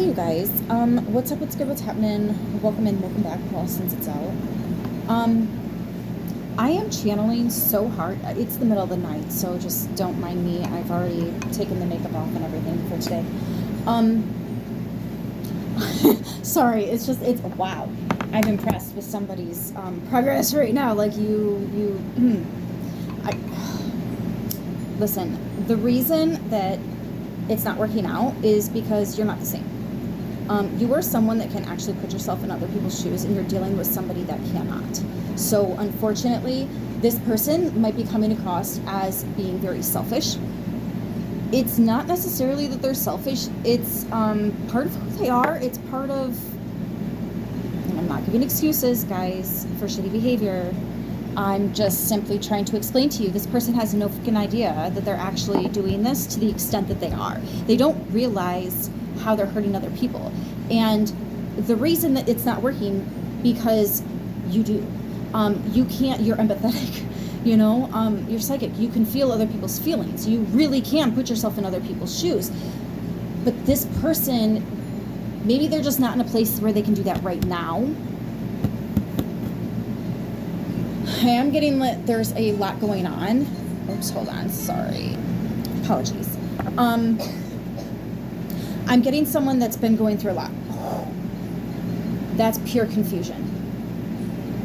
Hey you guys, what's up, what's good, what's happening? Welcome in, welcome back, well, since it's out. I am channeling so hard. It's the middle of the night, so just don't mind me. I've already taken the makeup off and everything for today. Sorry, it's wow. I'm impressed with somebody's progress right now. Like listen, the reason that it's not working out is because you're not the same. You are someone that can actually put yourself in other people's shoes, and you're dealing with somebody that cannot. So unfortunately, this person might be coming across as being very selfish. It's not necessarily that they're selfish. It's part of who they are. It's part of, and I'm not giving excuses, guys, for shitty behavior. I'm just simply trying to explain to you, this person has no freaking idea that they're actually doing this to the extent that they are. They don't realize how they're hurting other people. And the reason that it's not working, because you do. You can't, you're empathetic, you know, you're psychic. You can feel other people's feelings. You really can put yourself in other people's shoes. But this person, maybe they're just not in a place where they can do that right now. I am getting lit. There's a lot going on. Oops, hold on. Sorry. Apologies. I'm getting someone that's been going through a lot. That's pure confusion.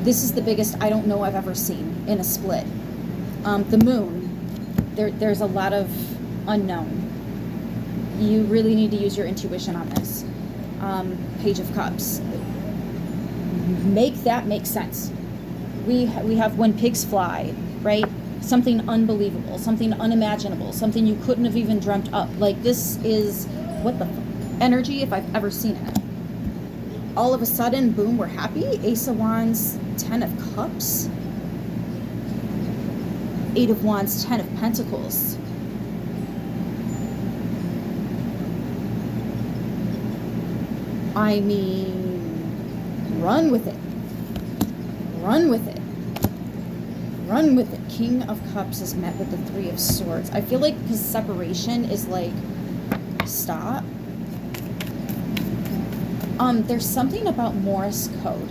This is the biggest I don't know I've ever seen in a split. The moon, there's a lot of unknown. You really need to use your intuition on this. Page of Cups. Make that make sense. We have when pigs fly, right? Something unbelievable, something unimaginable, something you couldn't have even dreamt up. Like, this is, what the fuck? Energy if I've ever seen it. All of a sudden, boom, we're happy. Ace of Wands, 10 of Cups. 8 of Wands, 10 of Pentacles. I mean, run with it. Run with it. Run with it. King of Cups is met with the 3 of Swords. I feel like his separation is like, stop. There's something about Morse code.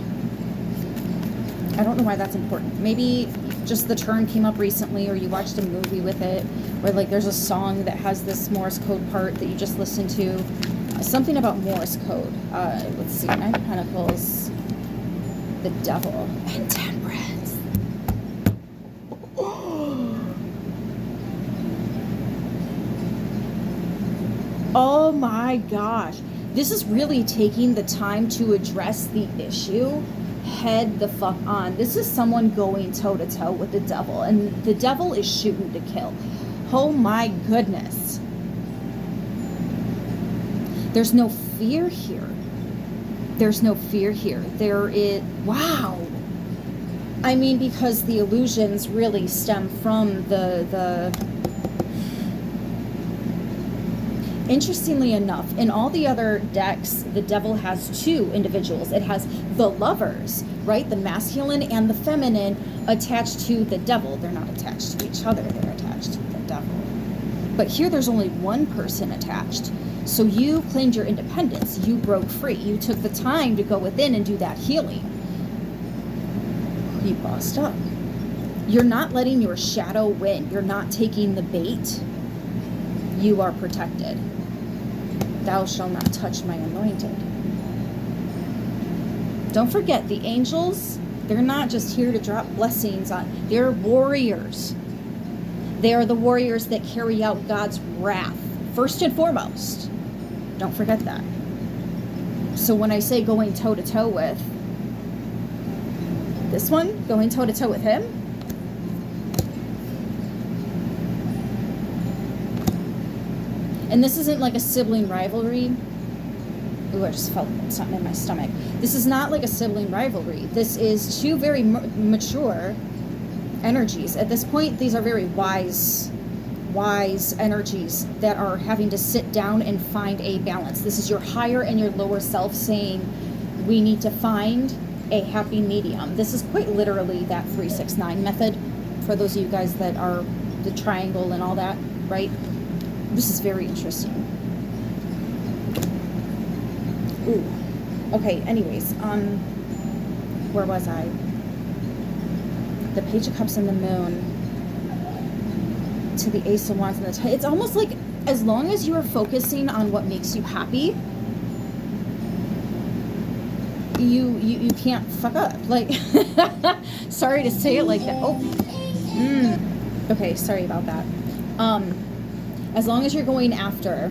I don't know why that's important. Maybe just the term came up recently, or you watched a movie with it, or like there's a song that has this Morse code part that you just listen to. Something about Morse code. Let's see. 9 of Pentacles. The Devil. And Temperance. Oh my gosh. This is really taking the time to address the issue head the fuck on. This is someone going toe to toe with the devil, and the devil is shooting to kill. Oh my goodness. There's no fear here. There's no fear here. There is, wow. I mean, because the illusions really stem from Interestingly enough, in all the other decks, the devil has 2 individuals. It has the lovers, right? The masculine and the feminine attached to the devil. They're not attached to each other. They're attached to the devil. But here there's only one person attached. So you claimed your independence. You broke free. You took the time to go within and do that healing. You bossed up. You're not letting your shadow win. You're not taking the bait. You are protected. Thou shalt not touch my anointed. Don't forget, the angels, they're not just here to drop blessings on. They're warriors. They are the warriors that carry out God's wrath, first and foremost. Don't forget that. So when I say going toe-to-toe with this one, going toe-to-toe with him, and this isn't like a sibling rivalry. Ooh, I just felt something in my stomach. This is not like a sibling rivalry. This is 2 very mature energies. At this point, these are very wise energies that are having to sit down and find a balance. This is your higher and your lower self saying, we need to find a happy medium. This is quite literally that 369 method for those of you guys that are the triangle and all that, right? This is very interesting. Ooh. Okay, anyways, where was I? The Page of Cups and the Moon to the Ace of Wands and the it's almost like as long as you are focusing on what makes you happy, you can't fuck up. Like, sorry to say it like that. Oh, okay, sorry about that. As long as you're going after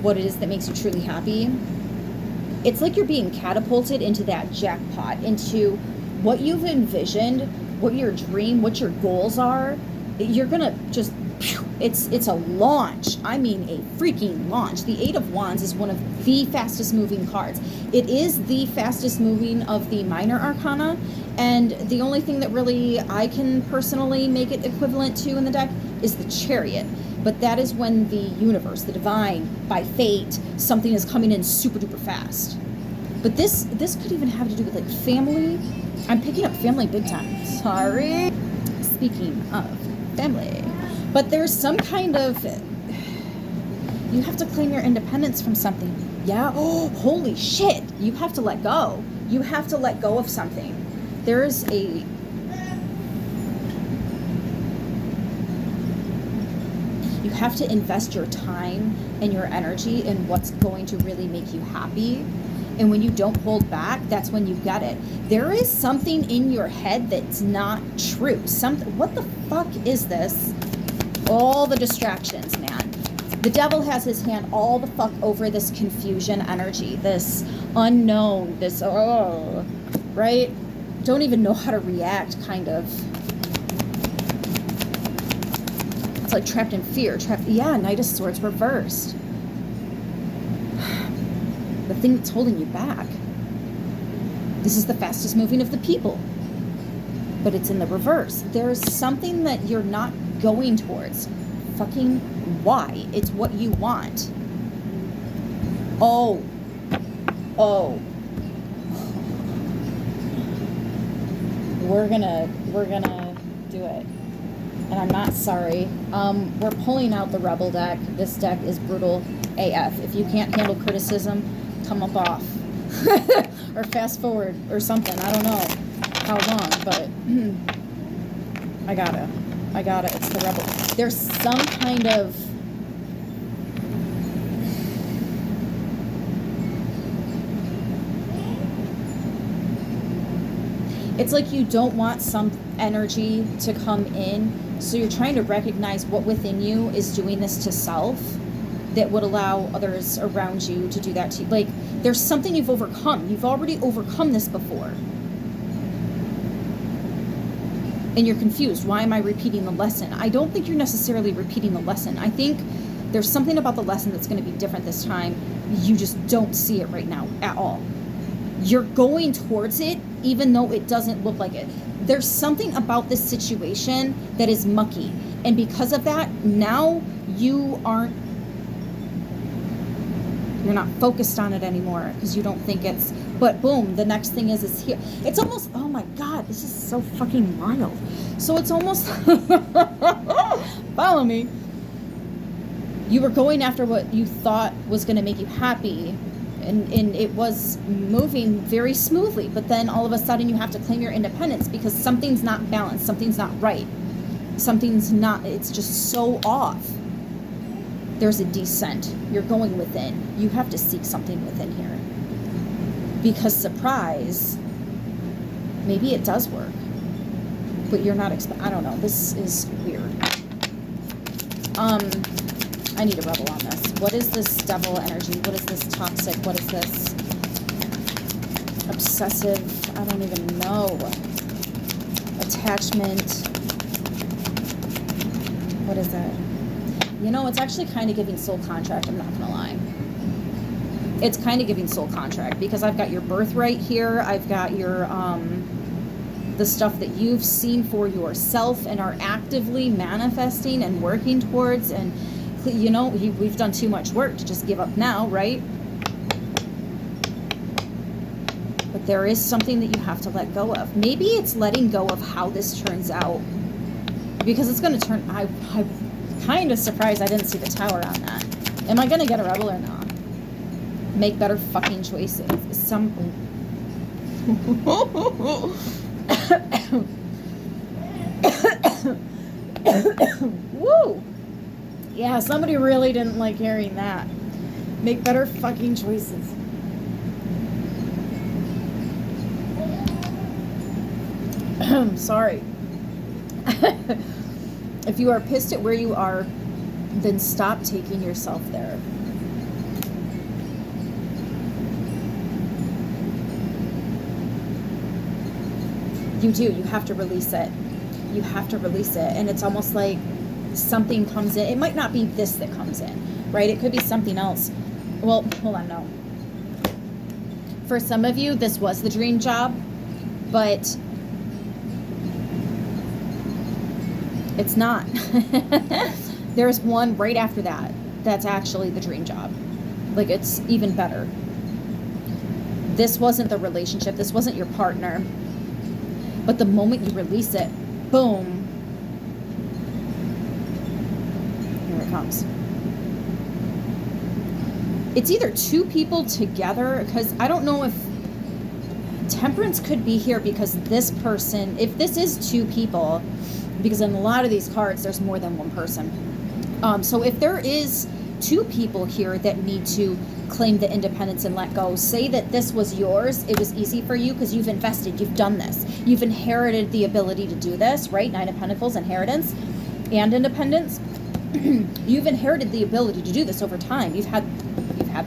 what it is that makes you truly happy, it's like you're being catapulted into that jackpot, into what you've envisioned, what your dream, what your goals are. You're gonna just, it's a launch. I mean a freaking launch. The Eight of Wands is one of the fastest moving cards. It is the fastest moving of the minor arcana, and the only thing that really I can personally make it equivalent to in the deck is the Chariot. But that is when the universe, the divine, by fate, something is coming in super duper fast. But this could even have to do with like family. I'm picking up family big time. Sorry. Speaking of family. But there's some kind of, you have to claim your independence from something. Yeah, oh, holy shit. You have to let go. You have to let go of something. There's a, you have to invest your time and your energy in what's going to really make you happy. And when you don't hold back, that's when you get it. There is something in your head that's not true. What the fuck is this? All the distractions, man. The devil has his hand all the fuck over this confusion energy, this unknown, this, oh, right? Don't even know how to react, kind of. It's like trapped in fear. Yeah, Knight of Swords reversed. The thing that's holding you back. This is the fastest moving of the people. But it's in the reverse. There's something that you're not going towards. Fucking why? It's what you want. Oh. We're gonna do it. And I'm not sorry. We're pulling out the Rebel deck. This deck is brutal AF. If you can't handle criticism, come up off. Or fast forward or something. I don't know how long, but I gotta. It's the Rebel. There's some kind of, it's like you don't want some energy to come in, so you're trying to recognize what within you is doing this to self that would allow others around you to do that to you. Like, there's something you've overcome. You've already overcome this before. And you're confused. Why am I repeating the lesson? I don't think you're necessarily repeating the lesson. I think there's something about the lesson that's going to be different this time. You just don't see it right now at all. You're going towards it, even though it doesn't look like it. There's something about this situation that is mucky. And because of that, now you're not focused on it anymore because you don't think it's, but boom, the next thing is here. It's almost, oh my God, this is so fucking wild. So it's almost, follow me. You were going after what you thought was going to make you happy, and it was moving very smoothly, but then all of a sudden you have to claim your independence because something's not balanced, something's not right, something's not, it's just so off. There's a descent. You're going within. You have to seek something within here. Because surprise, maybe it does work. But you're not I don't know. This is weird. I need a rebel on this. What is this devil energy? What is this toxic? What is this obsessive? I don't even know. Attachment. What is it? You know, it's actually kind of giving soul contract, I'm not going to lie. It's kind of giving soul contract because I've got your birthright here. I've got your, the stuff that you've seen for yourself and are actively manifesting and working towards. And, you know, we've done too much work to just give up now, right? But there is something that you have to let go of. Maybe it's letting go of how this turns out. Because it's going to turn, I'm kind of surprised I didn't see the tower on that. Am I going to get a rebel or not? Make better fucking choices. Woo! Yeah, somebody really didn't like hearing that. Make better fucking choices. Sorry. If you are pissed at where you are, then stop taking yourself there. You do. You have to release it. You have to release it. And it's almost like something comes in. It might not be this that comes in, right? It could be something else. Well, hold on, no. For some of you, this was the dream job, but it's not. There's one right after that that's actually the dream job. Like, it's even better. This wasn't the relationship. This wasn't your partner. But the moment you release it, boom, here it comes. It's either two people together, because I don't know if Temperance could be here because this person, if this is two people, because in a lot of these cards, there's more than one person. So if there is two people here that need to claim the independence and let go, say that this was yours, it was easy for you because you've invested, you've done this, you've inherited the ability to do this, right? Nine of Pentacles, inheritance and independence. You've inherited the ability to do this over time. You've had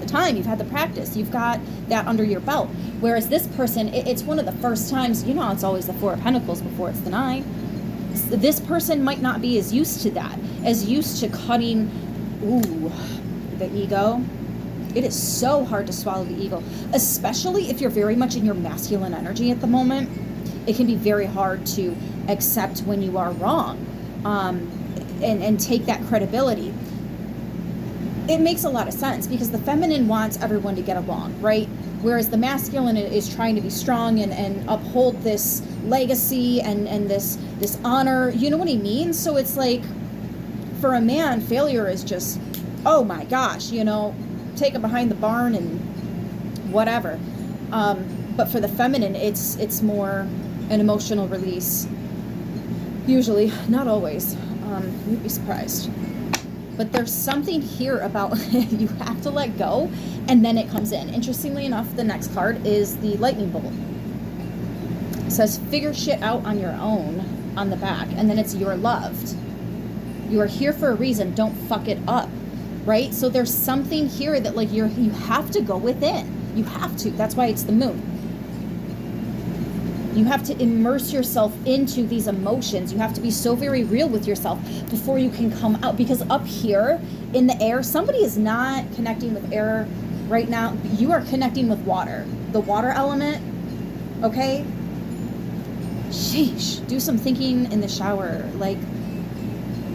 the time, you've had the practice, you've got that under your belt. Whereas this person, it's one of the first times, you know, it's always the Four of Pentacles before it's the Nine. This person might not be as used to that, as used to cutting, the ego. It is so hard to swallow the ego, especially if you're very much in your masculine energy at the moment. It can be very hard to accept when you are wrong, and take that credibility. It makes a lot of sense because the feminine wants everyone to get along, right? Whereas the masculine is trying to be strong and uphold this legacy and this honor. You know what I mean? So it's like, for a man, failure is just, oh my gosh, you know, take it behind the barn and whatever. But for the feminine, it's more an emotional release. Usually, not always. You'd be surprised. But there's something here about you have to let go, and then it comes in. Interestingly enough, the next card is the lightning bolt. It says, figure shit out on your own on the back, and then it's you're loved. You are here for a reason. Don't fuck it up, right? So there's something here that like you have to go within. You have to. That's why it's the moon. You have to immerse yourself into these emotions. You have to be so very real with yourself before you can come out. Because up here in the air, somebody is not connecting with air right now. You are connecting with water. The water element, okay? Sheesh. Do some thinking in the shower. Like,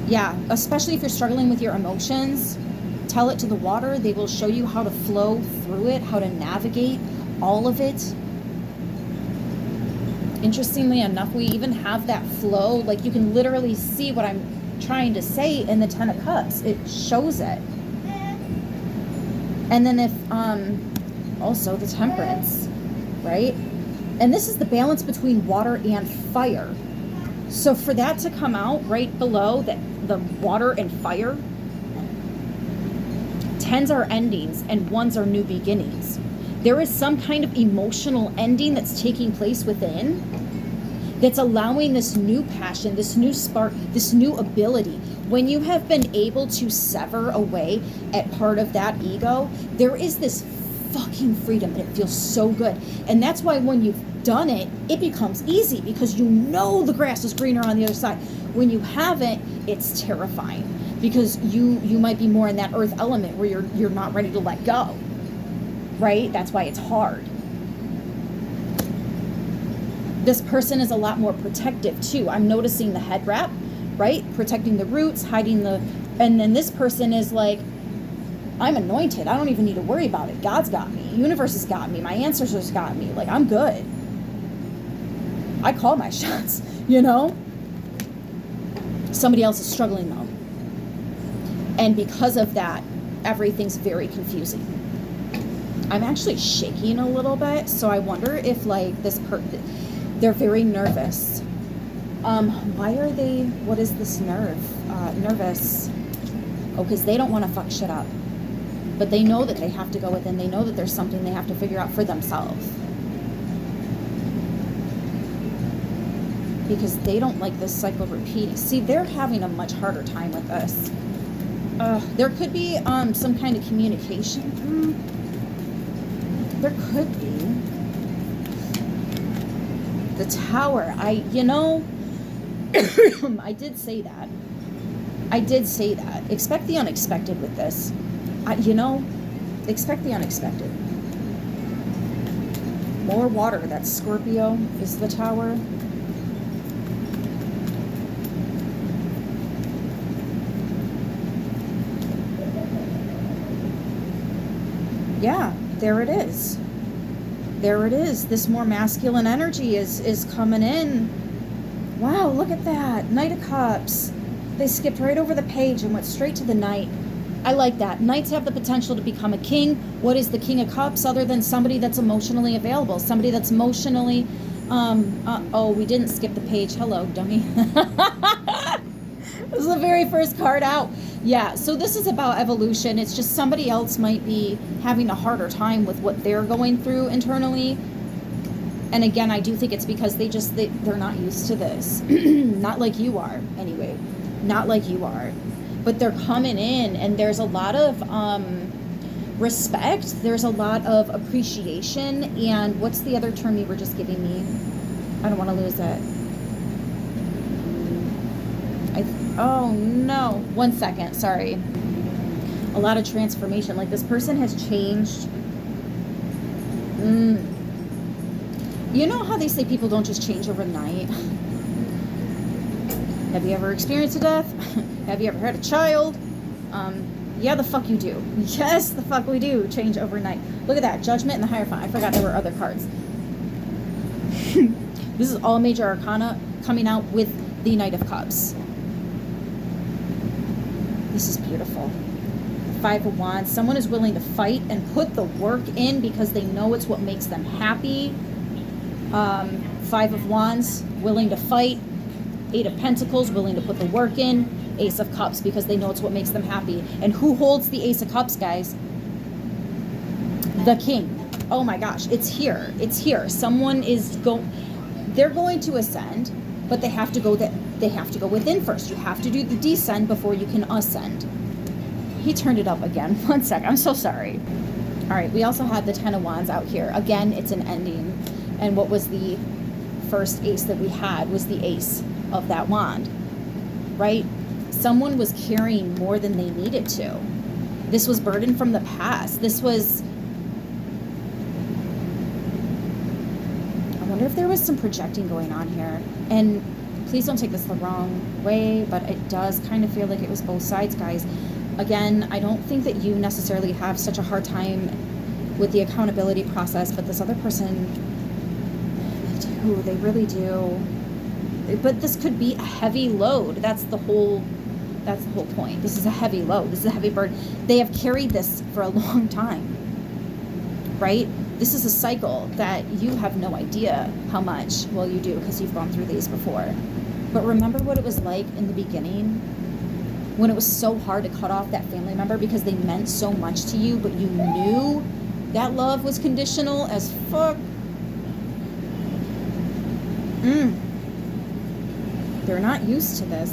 yeah, especially if you're struggling with your emotions, tell it to the water. They will show you how to flow through it, how to navigate all of it. Interestingly enough, we even have that flow. Like, you can literally see what I'm trying to say in the Ten of Cups. It shows it. And then if, also the Temperance, right? And this is the balance between water and fire. So for that to come out right below the water and fire, 10s are endings and 1s are new beginnings. There is some kind of emotional ending that's taking place within that's allowing this new passion, this new spark, this new ability. When you have been able to sever away at part of that ego, there is this fucking freedom and it feels so good. And that's why when you've done it, it becomes easy because you know the grass is greener on the other side. When you haven't, it's terrifying because you might be more in that earth element where you're not ready to let go. Right? That's why it's hard. This person is a lot more protective too. I'm noticing the head wrap, right? Protecting the roots, hiding and then this person is like, I'm anointed. I don't even need to worry about it. God's got me. Universe has got me. My ancestors got me. Like, I'm good. I call my shots, you know? Somebody else is struggling though. And because of that, everything's very confusing. I'm actually shaking a little bit, so I wonder if like they're very nervous. Why are they, what is this nervous? Oh, because they don't want to fuck shit up. But they know that they have to go within. They know that there's something they have to figure out for themselves. Because they don't like this cycle repeating. See, they're having a much harder time with this. There could be some kind of communication. There could be. The Tower. I did say that. Expect the unexpected with this. Expect the unexpected. More water. That's Scorpio is the Tower. Yeah, there it is. There it is. This more masculine energy is coming in. Wow, look at that. Knight of Cups. They skipped right over the page and went straight to the Knight. I like that. Knights have the potential to become a king. What is the King of Cups other than somebody that's emotionally available? Somebody that's emotionally... oh, we didn't skip the page. Hello, dummy. This is the very first card out. Yeah, so this is about evolution. It's just somebody else might be having a harder time with what they're going through internally. And again, I do think it's because they're not used to this. Not like you are, anyway. Not like you are. But they're coming in, and there's a lot of respect. There's a lot of appreciation. And what's the other term you were just giving me? I don't want to lose it. Oh no, 1 second, sorry. A lot of transformation, like this person has changed. You know how they say people don't just change overnight? Have you ever experienced a death? Have you ever had a child? Yeah, the fuck you do. Yes, the fuck we do change overnight. Look at that, Judgment and the Hierophant. I forgot there were other cards. This is all major arcana coming out with the Knight of Cups. This is beautiful. Five of Wands. Someone is willing to fight and put the work in because they know it's what makes them happy. Five of Wands, willing to fight. Eight of Pentacles, willing to put the work in. Ace of Cups, because they know it's what makes them happy. And who holds the Ace of Cups, guys? The King. Oh my gosh, it's here. It's here. Someone is they're going to ascend, but they have to go within first. You have to do the descend before you can ascend. He turned it up again. 1 sec. I'm so sorry. All right. We also had the Ten of Wands out here. Again, it's an ending. And what was the first ace that we had was the ace of that wand, right? Someone was carrying more than they needed to. This was burden from the past. This was... I wonder if there was some projecting going on here. And please don't take this the wrong way, but it does kind of feel like it was both sides, guys. Again, I don't think that you necessarily have such a hard time with the accountability process, but this other person, they really do. But this could be a heavy load. That's the whole point. This is a heavy load. This is a heavy burden. They have carried this for a long time, right? This is a cycle that you have no idea how much. Well, you do, because you've gone through these before. But remember what it was like in the beginning, when it was so hard to cut off that family member because they meant so much to you, but you knew that love was conditional as fuck. They're not used to this.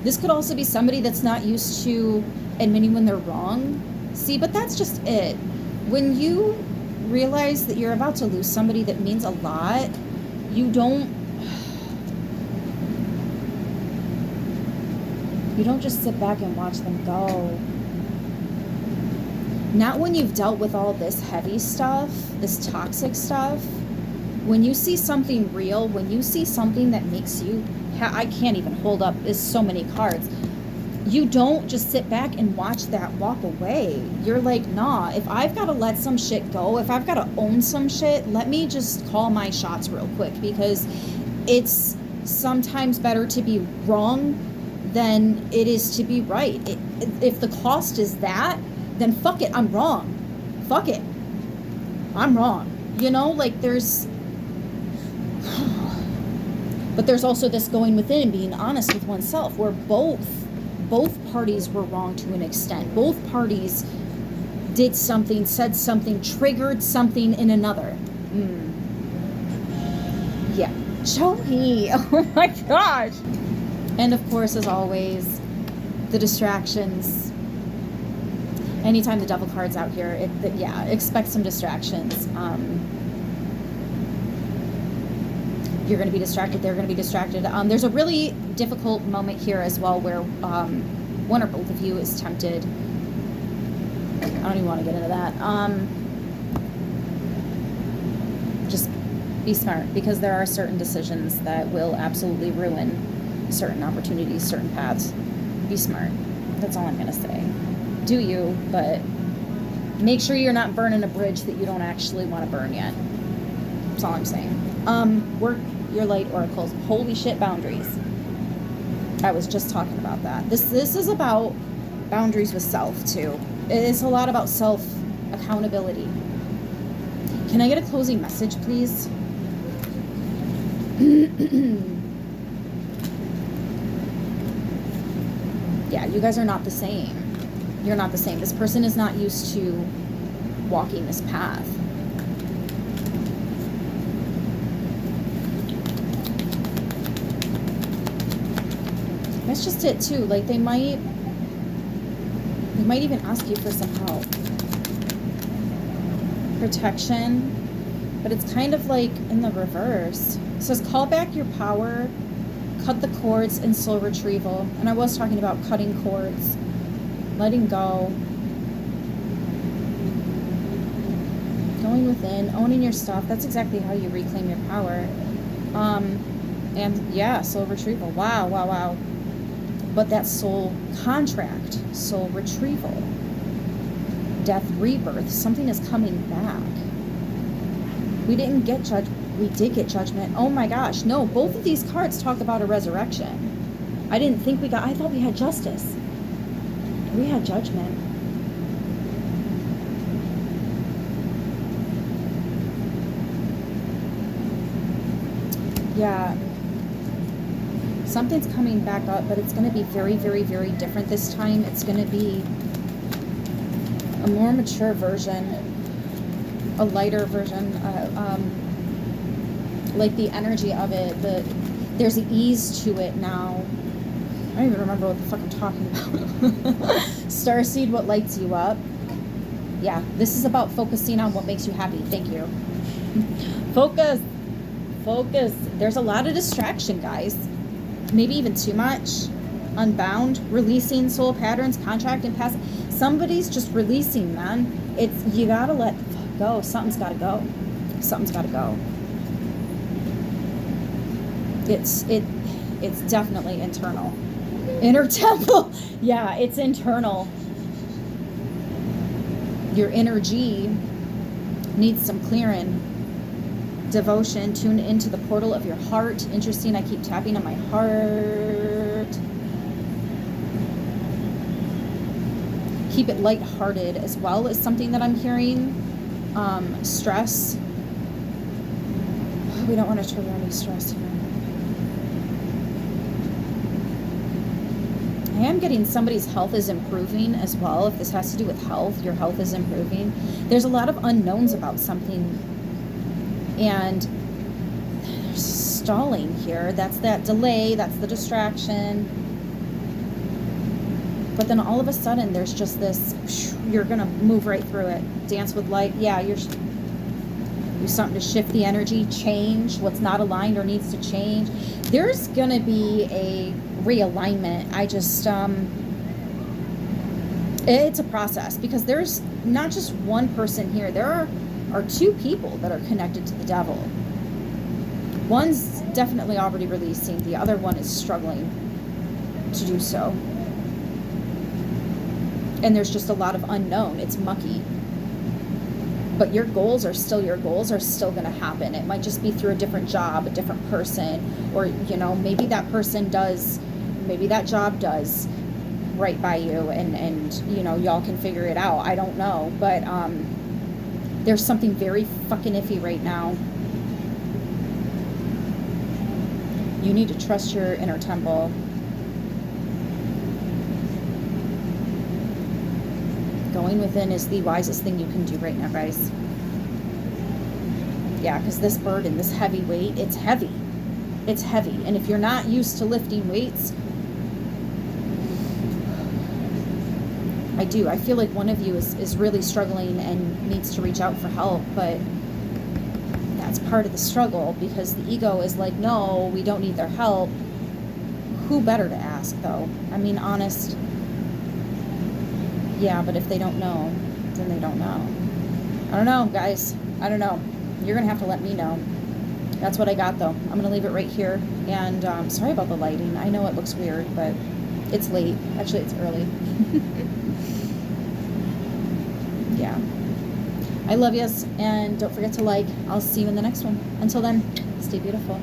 This could also be somebody that's not used to admitting when they're wrong. See, but that's just it. When you realize that you're about to lose somebody that means a lot, you don't just sit back and watch them go. Not when you've dealt with all this heavy stuff, this toxic stuff. When you see something real, when you see something that makes you, I can't even hold up, there's so many cards. You don't just sit back and watch that walk away. You're like, nah, if I've got to let some shit go, if I've got to own some shit, let me just call my shots real quick, because it's sometimes better to be wrong than it is to be right. If the cost is that, then fuck it, I'm wrong. Fuck it. I'm wrong. You know, like there's, but there's also this going within and being honest with oneself, where both parties were wrong to an extent. Both parties did something, said something, triggered something in another. Yeah. Show me. Oh my gosh. And of course, as always, the distractions. Anytime the devil card's out here, expect some distractions. You're going to be distracted. They're going to be distracted. There's a really difficult moment here as well where one or both of you is tempted. I don't even want to get into that. Just be smart, because there are certain decisions that will absolutely ruin certain opportunities, certain paths. Be smart. That's all I'm going to say. Do you, but make sure you're not burning a bridge that you don't actually want to burn yet. That's all I'm saying. Work your light oracles. Holy shit, boundaries. I was just talking about that. This is about boundaries with self too. It's a lot about self accountability. Can I get a closing message, please? Yeah, you guys are not the same. You're not the same. This person is not used to walking this path. That's just it too. Like they might even ask you for some help. Protection. But it's kind of like in the reverse. It says call back your power, cut the cords, and soul retrieval. And I was talking about cutting cords, letting go, going within, owning your stuff. That's exactly how you reclaim your power. And yeah, soul retrieval. Wow. But that soul contract, soul retrieval, death, rebirth, something is coming back. We didn't get judgment. We did get judgment. Oh my gosh. No, both of these cards talk about a resurrection. I didn't think I thought we had justice. We had judgment. Yeah. Something's coming back up, but it's going to be very, very, very different this time. It's going to be a more mature version, a lighter version, like the energy of it. There's an ease to it now. I don't even remember what the fuck I'm talking about. Starseed, what lights you up? Yeah, this is about focusing on what makes you happy. Thank you. Focus. There's a lot of distraction, guys. Maybe even too much. Unbound, releasing soul patterns, contract and past. Somebody's just releasing, man. You gotta let the fuck go. Something's gotta go. Something's gotta go. It's definitely internal. Inner temple. Yeah, it's internal. Your energy needs some clearing. Devotion. Tune into the portal of your heart. Interesting. I keep tapping on my heart. Keep it lighthearted as well is something that I'm hearing. Stress. We don't want to trigger any stress here. I am getting somebody's health is improving as well. If this has to do with health, your health is improving. There's a lot of unknowns about something, and there's stalling here. That's that delay. That's the distraction. But then all of a sudden, there's just this, you're going to move right through it. Dance with light. Yeah, you're something to shift the energy, change what's not aligned or needs to change. There's going to be a realignment. I just, it's a process, because there's not just one person here. There are two people that are connected to the devil. One's definitely already releasing. The other one is struggling to do so. And there's just a lot of unknown. It's mucky. But your goals are still going to happen. It might just be through a different job, a different person, or, maybe that person does, maybe that job does right by you, and y'all can figure it out. I don't know. But There's something very fucking iffy right now. You need to trust your inner temple. Going within is the wisest thing you can do right now, guys. Yeah, because this burden, this heavy weight, it's heavy. It's heavy. And if you're not used to lifting weights, I feel like one of you is really struggling and needs to reach out for help, but that's part of the struggle, because the ego is like, no, we don't need their help. Who better to ask, though? I mean, honest. Yeah, but if they don't know, then they don't know. I don't know, guys. I don't know. You're going to have to let me know. That's what I got, though. I'm going to leave it right here. And sorry about the lighting. I know it looks weird, but it's late. Actually, it's early. Yeah. I love yous, and don't forget to like. I'll see you in the next one. Until then, stay beautiful.